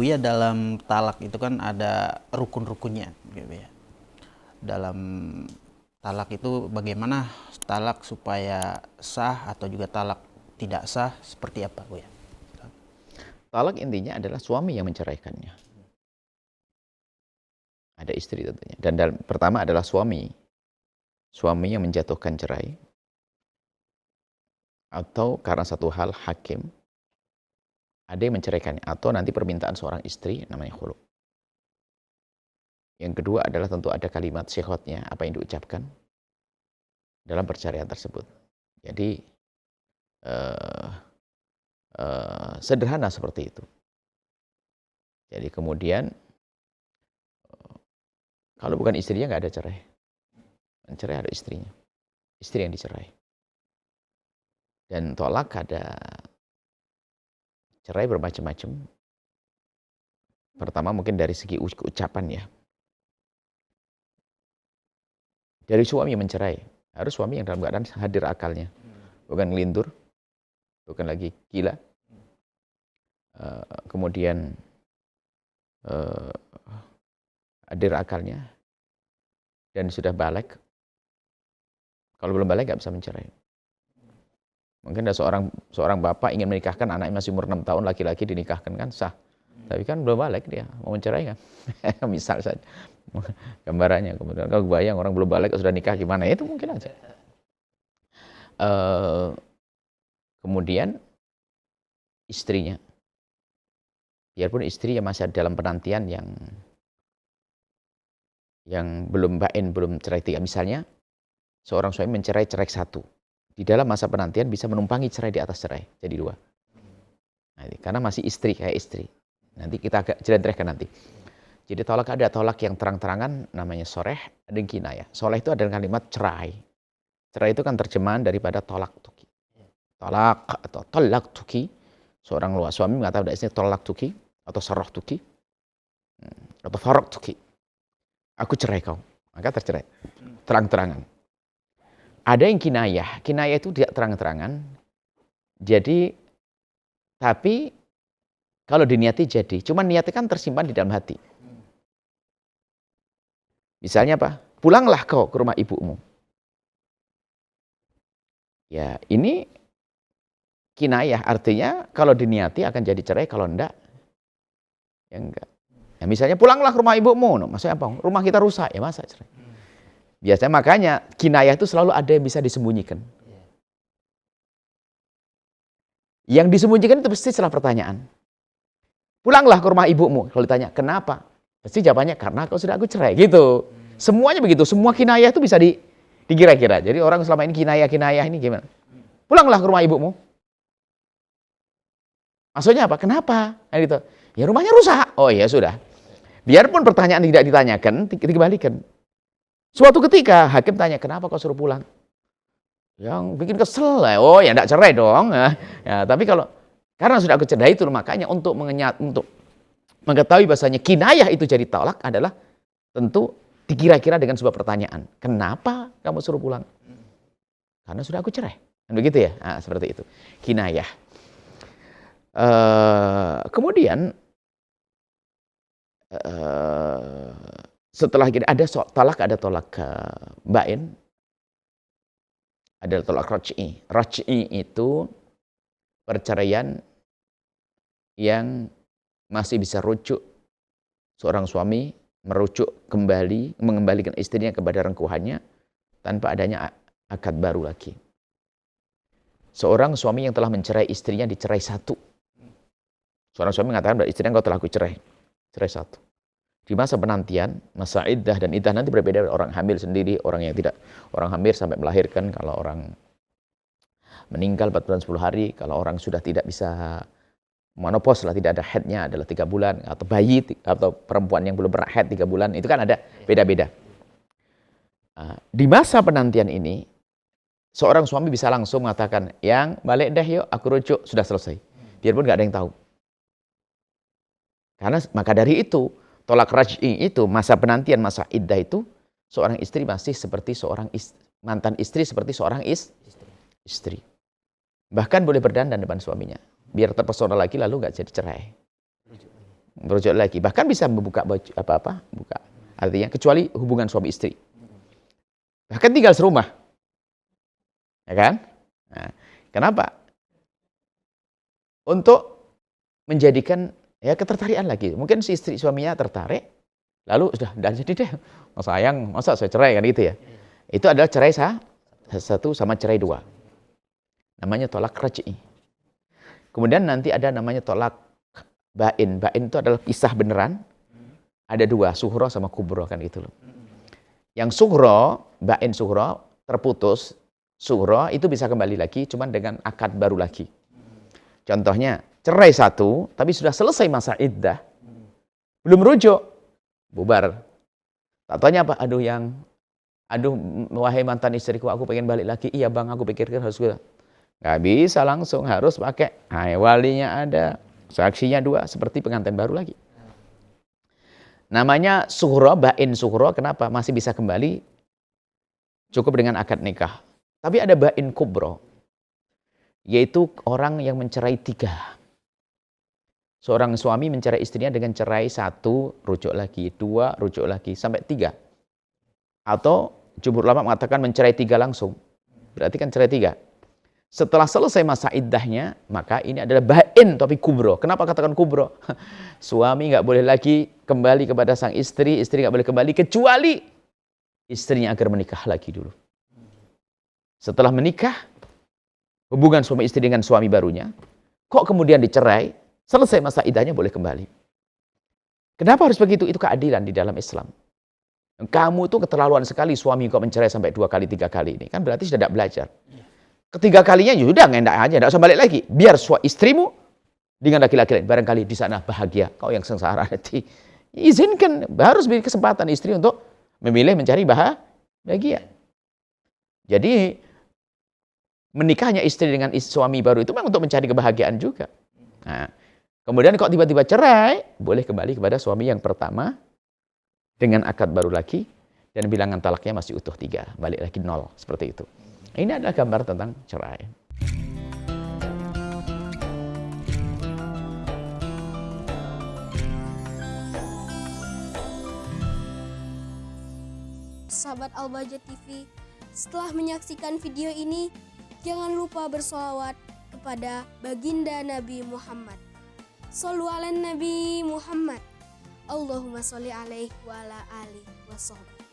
Buya, dalam talak itu kan ada rukun-rukunnya, gitu ya. Dalam talak itu bagaimana talak supaya sah atau juga talak tidak sah, seperti apa, Buya? Talak intinya adalah suami yang menceraikannya. Ada istri tentunya. Dan pertama adalah suami. Suami yang menjatuhkan cerai. Atau karena satu hal hakim. Ada yang menceraikannya. Atau nanti permintaan seorang istri namanya khulu. Yang kedua adalah tentu ada kalimat syikhotnya. Apa yang diucapkan dalam perceraian tersebut. Jadi sederhana seperti itu. Jadi kemudian kalau bukan istrinya nggak ada cerai. Yang cerai ada istrinya. Istri yang dicerai. Dan tolak ada cerai bermacam-macam. Pertama mungkin dari segi ucapan ya. Dari suami yang mencerai. Harus suami yang dalam keadaan hadir akalnya. Bukan ngelindur. Bukan lagi gila. Kemudian hadir akalnya. Dan sudah balik. Kalau belum balik nggak bisa mencerai. Mungkin ada seorang bapak ingin menikahkan anaknya masih umur 6 tahun, laki-laki dinikahkan kan sah. Tapi kan belum balik dia, mau mencerai kan. Misal saja. Gambarannya. Kemudian kalau bayang orang belum balik sudah nikah gimana, itu mungkin aja. Kemudian istrinya. Biarpun istri yang masih dalam penantian yang belum bain, belum cerai tiga. Misalnya, seorang suami mencerai cerai satu. Di dalam masa penantian bisa menumpangi cerai di atas cerai. Jadi 2. Nah, karena masih istri, kayak istri. Nanti kita agak jelentrehkan nanti. Jadi ada tolak yang terang-terangan namanya soreh, ada yang kinayah. Soreh itu adalah kalimat cerai. Cerai itu kan terjemahan daripada tolak tuki. Tolak atau tolak tuki. Seorang luar suami mengatakan ada istilah tolak tuki atau soroh tuki atau farok tuki. Aku cerai kau. Maka tercerai. Terang-terangan. Ada yang kinayah. Kinayah itu tidak terang-terangan. Jadi, tapi kalau diniati jadi. Cuma niatnya kan tersimpan di dalam hati. Misalnya apa? Pulanglah kau ke rumah ibumu. Ya, ini kinayah. Artinya kalau diniati akan jadi cerai. Kalau enggak, ya enggak. Ya, misalnya pulanglah ke rumah ibumu. Maksudnya apa? Rumah kita rusak. Ya masa cerai? Biasanya makanya kinayah itu selalu ada yang bisa disembunyikan. Yang disembunyikan itu pasti setelah pertanyaan. Pulanglah ke rumah ibumu. Kalau ditanya, kenapa? Pasti jawabannya, karena kau sudah aku cerai. Gitu. Semuanya begitu. Semua kinayah itu bisa dikira-kira. Jadi orang selama ini kinayah ini gimana? Pulanglah ke rumah ibumu. Maksudnya apa? Kenapa? Nah, gitu. Ya rumahnya rusak. Oh ya sudah. Biarpun pertanyaan tidak ditanyakan, dikembalikan. Suatu ketika hakim tanya, kenapa kau suruh pulang? Yang bikin kesel lah. Oh ya enggak cerai dong. Ya, tapi karena sudah aku cerai itu, makanya untuk mengetahui bahasanya kinayah itu jadi tolak adalah tentu dikira-kira dengan sebuah pertanyaan. Kenapa kamu suruh pulang? Karena sudah aku cerai. Kan begitu ya? Nah, seperti itu. Kinayah. Kemudian setelah ada tolak bain, ada tolak raj'i. Raj'i itu perceraian yang masih bisa rujuk. Seorang suami merujuk kembali, mengembalikan istrinya kepada rengkuhannya tanpa adanya akad baru lagi. Seorang suami yang telah mencerai istrinya dicerai 1. Seorang suami mengatakan bahwa istrinya kau telah aku cerai 1. Di masa penantian, masa iddah, dan iddah nanti berbeda. Orang hamil sendiri, orang hamil sampai melahirkan. Kalau orang meninggal 4 bulan 10 hari, kalau orang sudah tidak bisa menopause, tidak ada haidnya adalah 3 bulan, atau bayi atau perempuan yang belum pernah haid 3 bulan, itu kan ada beda-beda. Di masa penantian ini, seorang suami bisa langsung mengatakan, yang balik dah yuk, aku rujuk, sudah selesai. Biarpun nggak ada yang tahu. Karena maka dari itu, tolak raj'i itu, masa penantian, masa iddah itu, seorang istri masih seperti mantan istri seperti seorang istri. Bahkan boleh berdandan depan suaminya. Biar terpesona lagi lalu nggak jadi cerai. merujuk lagi. Bahkan bisa membuka baju apa-apa, buka. Artinya kecuali hubungan suami istri. Bahkan tinggal serumah. Ya kan? Nah, kenapa? Untuk menjadikan ya ketertarikan lagi. Mungkin si istri suaminya tertarik, lalu sudah jadi deh. Mas sayang, masa saya cerai kan gitu ya. Itu adalah cerai satu sama cerai dua. Namanya tolak raj'i. Kemudian nanti ada namanya tolak bain. Bain itu adalah pisah beneran. Ada dua, sughra sama kubro kan gitu loh. Yang sughra, bain sughra, terputus. Sughra itu bisa kembali lagi, cuman dengan akad baru lagi. Contohnya, cerai satu, tapi sudah selesai masa iddah. Belum rujuk, bubar. Tak tanya apa, aduh wahai mantan istriku, aku pengen balik lagi. Iya bang, aku pikirkan harus gue. Nggak bisa langsung, harus pakai walinya ada, saksinya dua, seperti pengantin baru lagi. Namanya sughra, bain sughra, kenapa? Masih bisa kembali, cukup dengan akad nikah. Tapi ada bain kubro, yaitu orang yang mencerai tiga. Seorang suami mencerai istrinya dengan cerai satu, rujuk lagi, dua, rujuk lagi, sampai tiga. Atau jumhur ulama mengatakan mencerai tiga langsung. Berarti kan cerai tiga. Setelah selesai masa iddahnya, maka ini adalah bain tapi kubro. Kenapa katakan kubro? Suami nggak boleh lagi kembali kepada sang istri, istri nggak boleh kembali kecuali istrinya agar menikah lagi dulu. Setelah menikah, hubungan suami istri dengan suami barunya, kok kemudian dicerai, selesai masa iddahnya boleh kembali. Kenapa harus begitu? Itu keadilan di dalam Islam. Kamu tuh keterlaluan sekali suami kok mencerai sampai 2 kali, 3 kali ini. Kan berarti sudah tidak belajar. Ketiga kalinya yaudah ngendak aja, tidak usah balik lagi. Biar istrimu dengan laki-laki lain. Barangkali di sana bahagia. Kau yang sengsara nanti. Izinkan, harus beri kesempatan istri untuk memilih mencari bahagia. Jadi menikahnya istri dengan suami baru itu memang untuk mencari kebahagiaan juga. Nah, kemudian kok tiba-tiba cerai, boleh kembali kepada suami yang pertama dengan akad baru lagi dan bilangan talaknya masih utuh 3, balik lagi 0, seperti itu. Ini adalah gambar tentang cerai. Sahabat Al-Bahjah TV, setelah menyaksikan video ini, jangan lupa bersolawat kepada baginda Nabi Muhammad. Shollu ala Nabi Muhammad. Allahumma sholli alaihi wa ala alihi wa sahbihi.